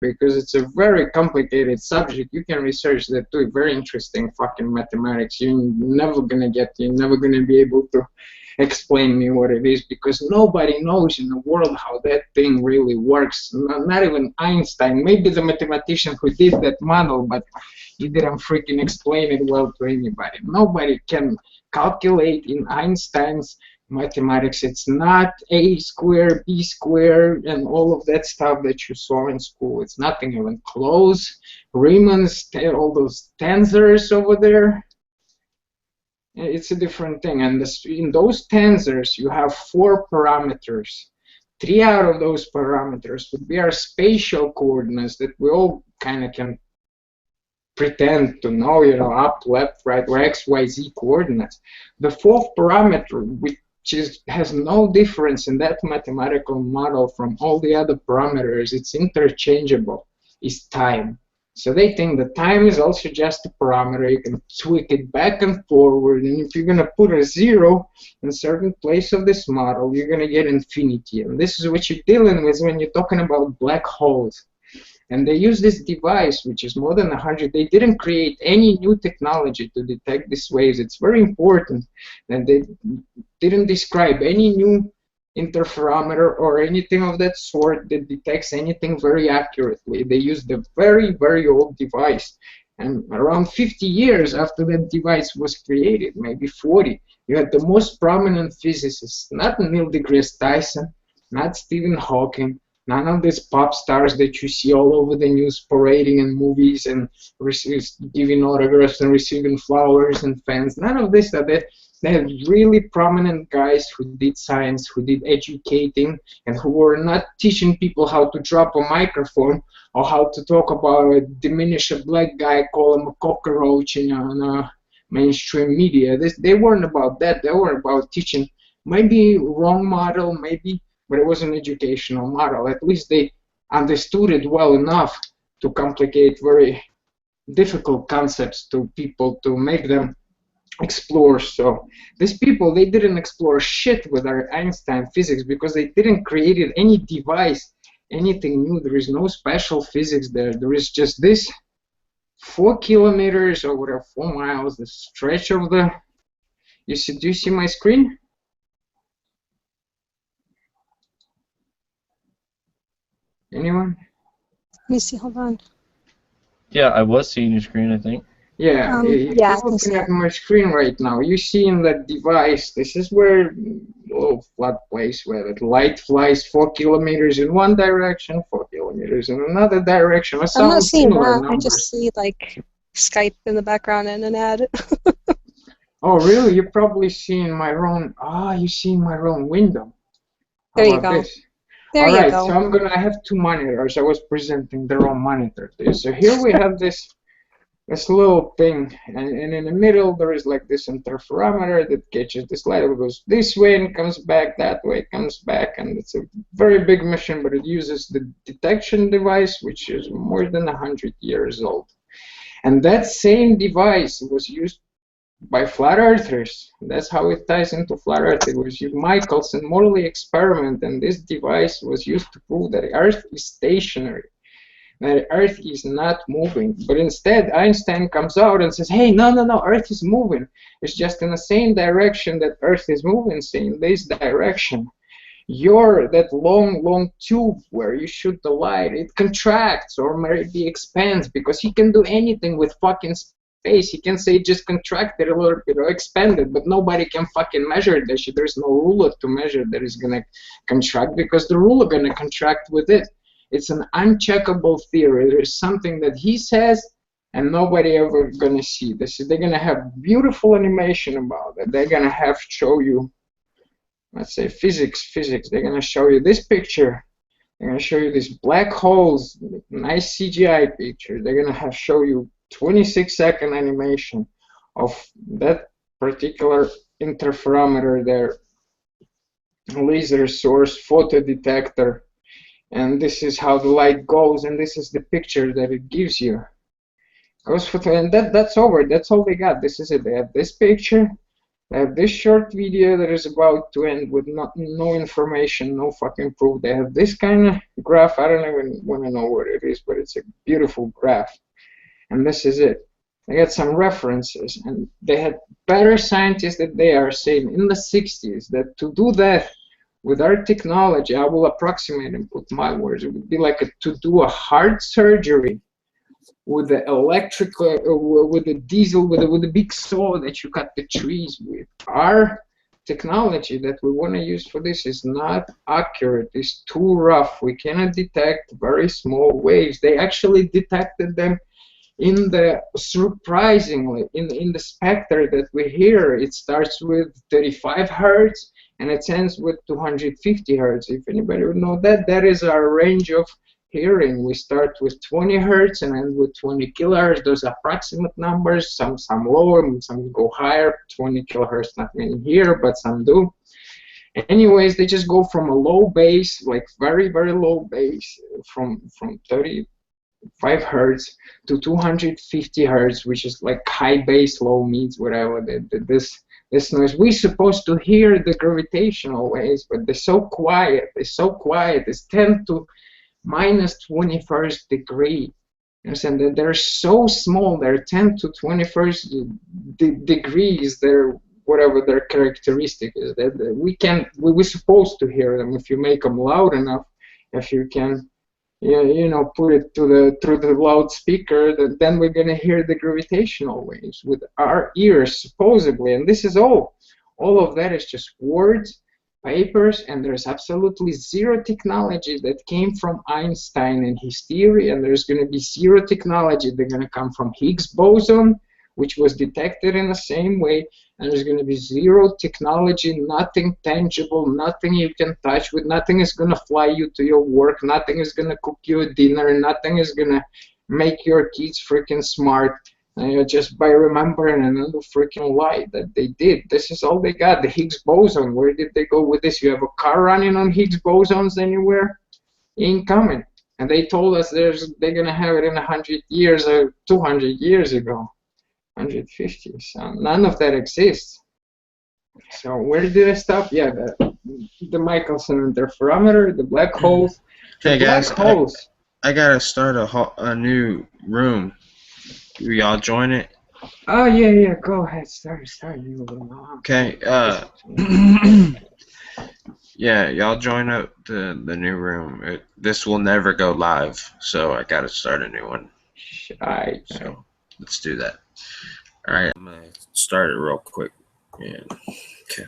because it's a very complicated subject. You can research that too. Very interesting fucking mathematics. You're never gonna be able to explain me what it is, because nobody knows in the world how that thing really works. Not even Einstein. Maybe the mathematician who did that model, but he didn't freaking explain it well to anybody. Nobody can calculate in Einstein's mathematics. It's not a square, b square, and all of that stuff that you saw in school. It's nothing even close. Riemann's, all those tensors over there, it's a different thing. And in those tensors, you have 4 parameters. 3 out of those parameters would be our spatial coordinates that we all kind of can pretend to know, you know, up, left, right, or x, y, z coordinates. The 4th parameter, which has no difference in that mathematical model from all the other parameters, it's interchangeable, is time. So they think that time is also just a parameter. You can tweak it back and forward, and if you're going to put a 0 in a certain place of this model, you're going to get infinity. And this is what you're dealing with when you're talking about black holes. And they use this device, which is more than 100. They didn't create any new technology to detect these waves. It's very important. And they didn't describe any new interferometer or anything of that sort that detects anything very accurately. They used a very, very old device. And around 50 years after that device was created, maybe 40, you had the most prominent physicists, not Neil deGrasse Tyson, not Stephen Hawking, none of these pop stars that you see all over the news parading in movies and giving autographs and receiving flowers and fans. None of this. They're really prominent guys who did science, who did educating, and who were not teaching people how to drop a microphone or how to talk about diminish a black guy, call him a cockroach in mainstream media. They weren't about that. They were about teaching. Maybe wrong model, maybe, but it was an educational model. At least they understood it well enough to complicate very difficult concepts to people, to make them explore. So these people, they didn't explore shit with our Einstein physics because they didn't create any device, anything new. There is no special physics there. There is just this 4 kilometers or whatever, 4 miles, the stretch of the, do you see my screen? Anyone? Let me see, hold on. Yeah, I was seeing your screen, I think. Yeah, if yeah, you're looking at my screen right now, you see in that device, this is where little flat place where the light flies 4 kilometers in one direction, 4 kilometers in another direction, or I'm not some seeing similar that. numbers. I just see like Skype in the background and an ad. Oh, really? You're probably seeing my own. Ah, you're seeing my own window. How There you about go. this? There All you right, go. so I have 2 monitors. I was presenting the wrong monitor. So here we have this little thing, and in the middle there is like this interferometer that catches this light. It goes this way and comes back that way, comes back, and it's a very big machine, but it uses the detection device, which is more than 100 years old. And that same device was used by flat earthers. That's how it ties into flat earth. It was Michael's and Morley experiment, and this device was used to prove that the Earth is stationary, that the Earth is not moving. But instead, Einstein comes out and says, hey, no, Earth is moving. It's just in the same direction that Earth is moving, say in this direction. That long tube where you shoot the light, it contracts or maybe expands, because he can do anything with fucking space. He can say just contract it a little bit or expand it, but nobody can fucking measure this shit. There's no ruler to measure that is gonna contract, because the ruler gonna contract with it. It's an uncheckable theory. There's something that he says and nobody ever gonna see this. They're gonna have beautiful animation about it. They're gonna have show you, let's say physics. They're gonna show you this picture. They're gonna show you these black holes, nice CGI picture. They're gonna show you 26-second animation of that particular interferometer there, laser source photodetector, and this is how the light goes, and this is the picture that it gives you. Goes for, and that's over. That's all they got. This is it. They have this picture, They have this short video that is about to end with no information, no fucking proof. They have this kind of graph. I don't even want to know what it is, but it's a beautiful graph. And this is it. They got some references, and they had better scientists that they are saying in the 60s that to do that with our technology, I will approximate and put my words, it would be like to do a heart surgery with the electrical, with the diesel, with the big saw that you cut the trees with. Our technology that we want to use for this is not accurate. It's too rough. We cannot detect very small waves. They actually detected them in the surprisingly in the spectre that we hear. It starts with 35 hertz and it ends with 250 hertz. If anybody would know that, that is our range of hearing. We start with 20 hertz and end with 20 kilohertz. Those approximate numbers, some lower, some go higher. 20 kilohertz not many here, but some do. Anyways, they just go from a low bass, like very low bass, from 35 hertz to 250 hertz, which is like high bass, low mids, whatever. This noise, we're supposed to hear the gravitational waves, but they're so quiet. They're so quiet. It's 10 to minus 21st degree. You understand that they're so small. They're 10 to 21st degrees. They're whatever their characteristic is. That we're supposed to hear them if you make them loud enough. If you can, you know, put it through the loudspeaker, then we're gonna hear the gravitational waves with our ears supposedly. And this is all of that is just words, papers, and there's absolutely zero technology that came from Einstein and his theory, and there's gonna be zero technology that's gonna come from Higgs boson, which was detected in the same way. And there's going to be zero technology, nothing tangible, nothing you can touch with, nothing is going to fly you to your work, nothing is going to cook you a dinner, nothing is going to make your kids freaking smart just by remembering another freaking lie that they did. This is all they got, the Higgs boson. Where did they go with this? You have a car running on Higgs bosons anywhere? Ain't coming. And they told us they're going to have it in 100 years or 200 years ago. 150. So none of that exists. So where did I stop? Yeah, the Michelson interferometer, the black holes. Okay, the black guys, holes. I gotta start a new room. Do y'all join it? Oh yeah. Go ahead, start. You Okay. Yeah, y'all join up the new room. This will never go live, so I gotta start a new one. So let's do that. All right, I'm gonna start it real quick. Yeah. Okay.